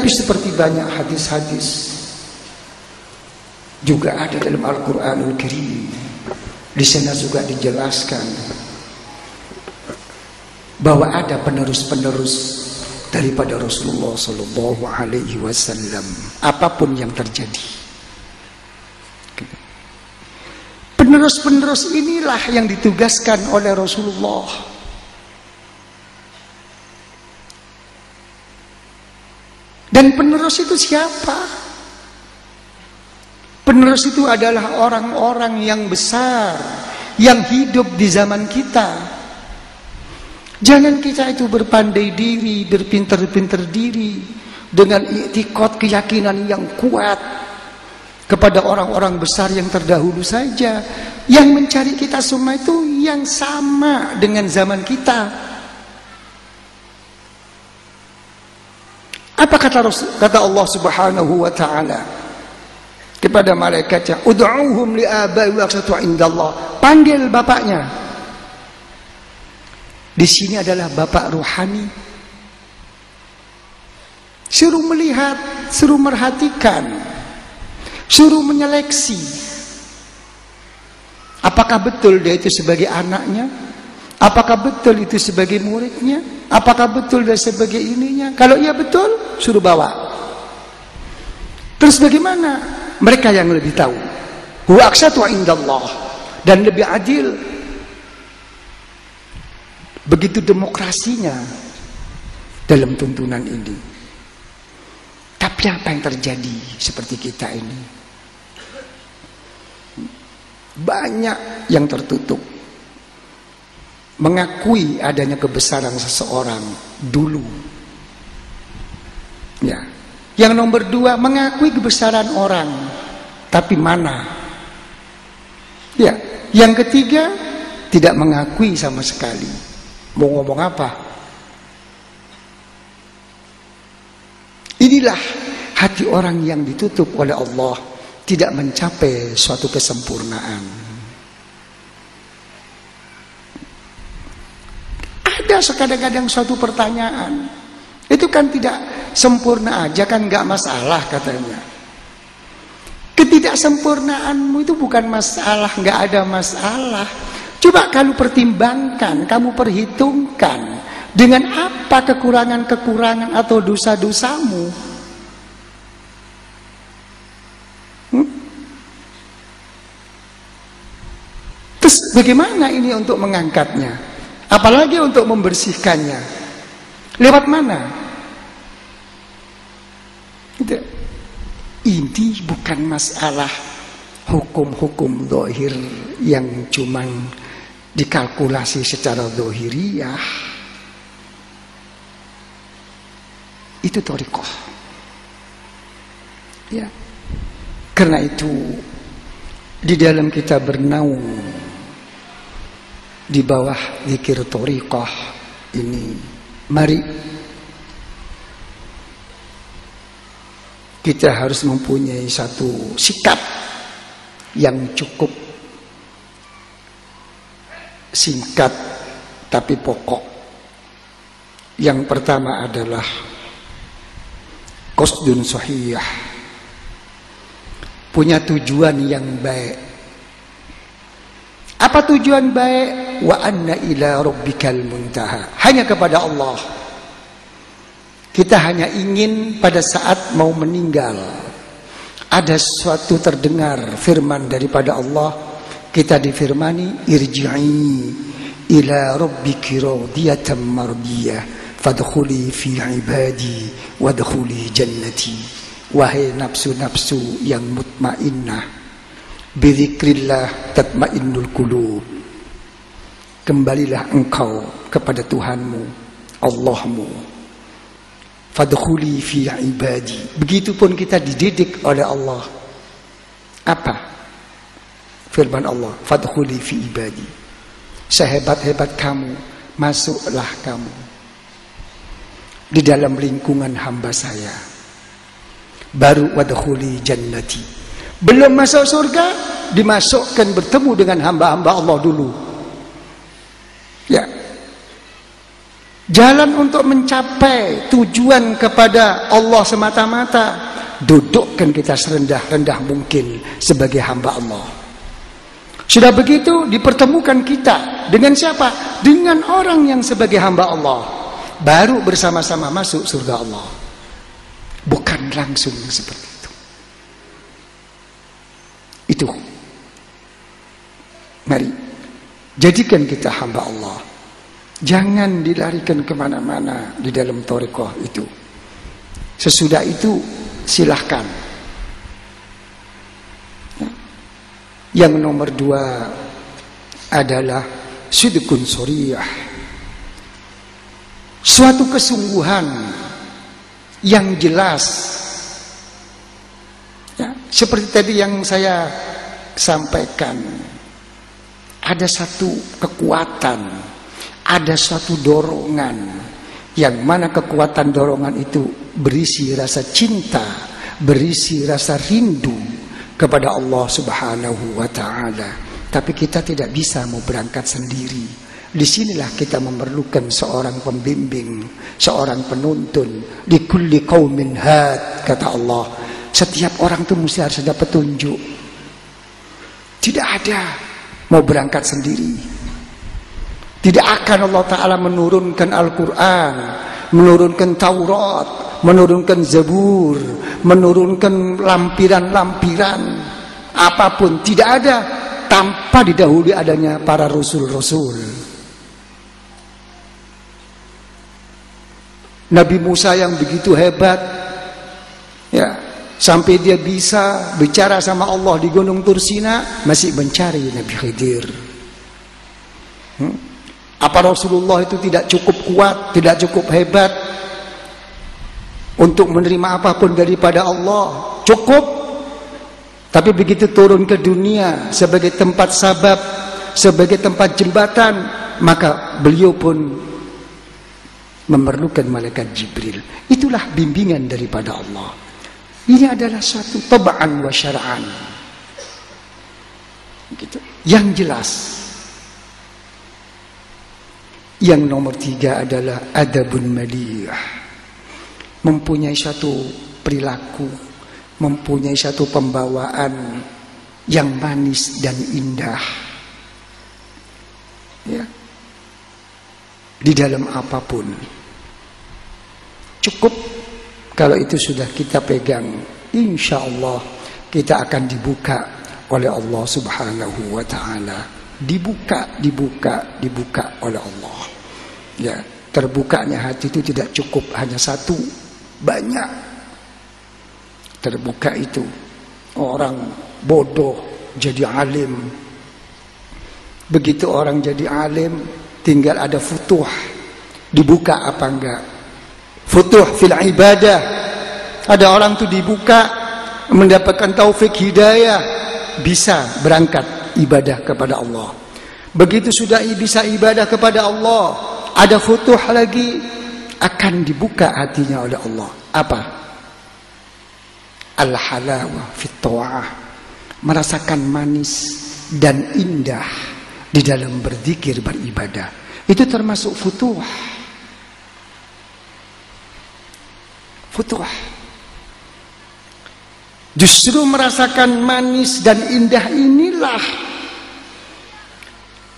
Tapi seperti banyak hadis-hadis juga ada dalam Al-Quranul Karim, di sana juga dijelaskan bahwa ada penerus-penerus daripada Rasulullah Sallallahu Alaihi Wasallam, apapun yang terjadi. Penerus-penerus inilah yang ditugaskan oleh Rasulullah. Dan penerus itu siapa? Penerus itu adalah orang-orang yang besar yang hidup di zaman kita. Jangan kita itu berpandai diri, berpinter-pinter diri dengan i'tiqad, keyakinan yang kuat kepada orang-orang besar yang terdahulu saja. Yang mencari kita semua itu yang sama dengan zaman kita. Apa kata Allah Subhanahu wa taala kepada malaikatnya? Ud'uuhum li'abai wa aqsatu indallah. Panggil bapaknya. Di sini adalah bapak ruhani. Suruh melihat, suruh merhatikan, suruh menyeleksi. Apakah betul dia itu sebagai anaknya? Apakah betul itu sebagai muridnya? Apakah betul dia sebagai ininya? Kalau iya betul, suruh bawa. Terus bagaimana? Mereka yang lebih tahu. Huwa aqsatu indallah, dan lebih adil. Begitu demokrasinya dalam tuntunan ini. Tapi apa yang terjadi seperti kita ini? Banyak yang tertutup, mengakui adanya kebesaran seseorang dulu. Ya. Yang nomor 2, mengakui kebesaran orang, tapi mana? Ya. Yang ketiga, tidak mengakui sama sekali. Mau ngomong apa? Inilah hati orang yang ditutup oleh Allah, tidak mencapai suatu kesempurnaan. Ada kadang-kadang suatu pertanyaan, itu kan tidak sempurna aja kan, nggak masalah katanya. Ketidaksempurnaanmu itu bukan masalah, nggak ada masalah. Coba kamu pertimbangkan, kamu perhitungkan dengan apa kekurangan-kekurangan atau dosa-dosamu. Terus bagaimana ini untuk mengangkatnya? Apalagi untuk membersihkannya? Lewat mana? Ini bukan masalah hukum-hukum zahir yang cuman dikalkulasi secara zahiriyah. Itu thariqah. Ya. Karena itu di dalam kita bernaung di bawah zikir thariqah ini, mari kita harus mempunyai satu sikap yang cukup singkat tapi pokok. Yang pertama adalah qasdun sahih, punya tujuan yang baik. Apa tujuan baik? Wa anna ila rabbikal muntaha, hanya kepada Allah. Kita hanya ingin pada saat mau meninggal ada suatu terdengar firman daripada Allah, kita difirmani irji'i ila rabbiki radiyatan mardiyah fadkhuli fi ibadi wadkhuli jannati. Wahai nafsu-nafsu yang mutmainnah, bidzikrillah tatmainnul qulub, kembalilah engkau kepada Tuhanmu, Allahmu. Fadkhuli fi ibadi. Begitupun kita dididik oleh Allah. Apa firman Allah? Fadkhuli fi ibadi. Sehebat-hebat kamu, masuklah kamu di dalam lingkungan hamba saya. Baru wadkhuli jannati. Belum masuk surga, dimasukkan bertemu dengan hamba-hamba Allah dulu. Ya. Jalan untuk mencapai tujuan kepada Allah semata-mata, dudukkan kita serendah-rendah mungkin sebagai hamba Allah. Sudah begitu dipertemukan kita dengan siapa? Dengan orang yang sebagai hamba Allah, baru bersama-sama masuk surga Allah. Bukan langsung seperti itu. Itu. Mari jadikan kita hamba Allah. Jangan dilarikan kemana-mana di dalam thariqah itu. Sesudah itu silahkan. Yang nomor 2 adalah sidqun sharih. Suatu kesungguhan yang jelas. Ya, seperti tadi yang saya sampaikan. Ada satu kekuatan, ada suatu dorongan, yang mana kekuatan dorongan itu berisi rasa cinta, berisi rasa rindu kepada Allah Subhanahu wa ta'ala. Tapi kita tidak bisa mau berangkat sendiri. Disinilah kita memerlukan seorang pembimbing, seorang penuntun. Di kulli qaumin had, kata Allah. Setiap orang itu mesti harus ada petunjuk. Tidak ada mau berangkat sendiri. Tidak akan Allah Ta'ala menurunkan Al-Quran, menurunkan Taurat, menurunkan Zabur, menurunkan lampiran-lampiran apapun, tidak ada tanpa didahului adanya para rasul-rasul. Nabi Musa yang begitu hebat, ya, sampai dia bisa bicara sama Allah di Gunung Tursina, masih mencari Nabi Khidir. Apa Rasulullah itu tidak cukup kuat, tidak cukup hebat untuk menerima apapun daripada Allah? Cukup. Tapi begitu turun ke dunia sebagai tempat sabab, sebagai tempat jembatan, maka beliau pun memerlukan malaikat Jibril. Itulah bimbingan daripada Allah. Ini adalah suatu tab'an wa syar'an. Gitu. Yang jelas. Yang nomor 3 adalah adabun maliyah. Mempunyai suatu perilaku, mempunyai suatu pembawaan yang manis dan indah. Ya. Di dalam apapun. Cukup kalau itu sudah kita pegang, insya Allah kita akan dibuka oleh Allah Subhanahu wa ta'ala. Dibuka oleh Allah. Ya, terbukanya hati itu tidak cukup hanya satu, banyak. Terbuka itu orang bodoh jadi alim. Begitu orang jadi alim, tinggal ada futuh. Dibuka apa enggak? Futuh fil ibadah. Ada orang tuh dibuka, mendapatkan taufik hidayah, bisa berangkat ibadah kepada Allah. Begitu sudah bisa ibadah kepada Allah, ada futuh lagi, akan dibuka hatinya oleh Allah. Apa? Al-halawah fit ta'ah. Merasakan manis dan indah di dalam berzikir, beribadah. Itu termasuk futuh. Futuh. Justru merasakan manis dan indah inilah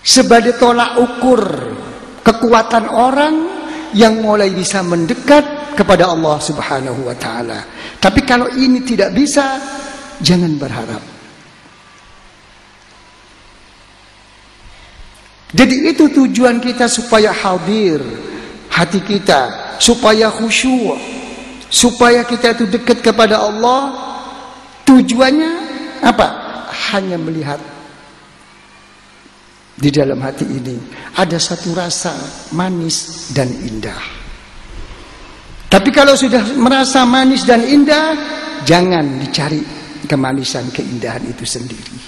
sebagai tolak ukur kekuatan orang yang mulai bisa mendekat kepada Allah Subhanahu wa ta'ala. Tapi kalau ini tidak bisa, jangan berharap. Jadi itu tujuan kita, supaya hadir hati kita, supaya khusyuk, supaya kita itu dekat kepada Allah. Tujuannya apa? Hanya melihat di dalam hati ini ada satu rasa manis dan indah. Tapi kalau sudah merasa manis dan indah, jangan dicari kemanisan, keindahan itu sendiri.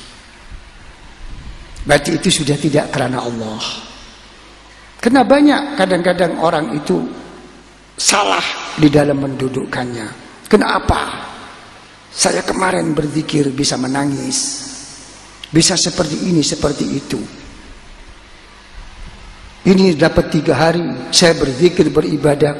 Berarti itu sudah tidak karena Allah. Karena banyak kadang-kadang orang itu salah di dalam mendudukkannya. Kenapa? Saya kemarin berzikir bisa menangis, bisa seperti ini, seperti itu. Ini dapat 3 hari saya berzikir beribadah.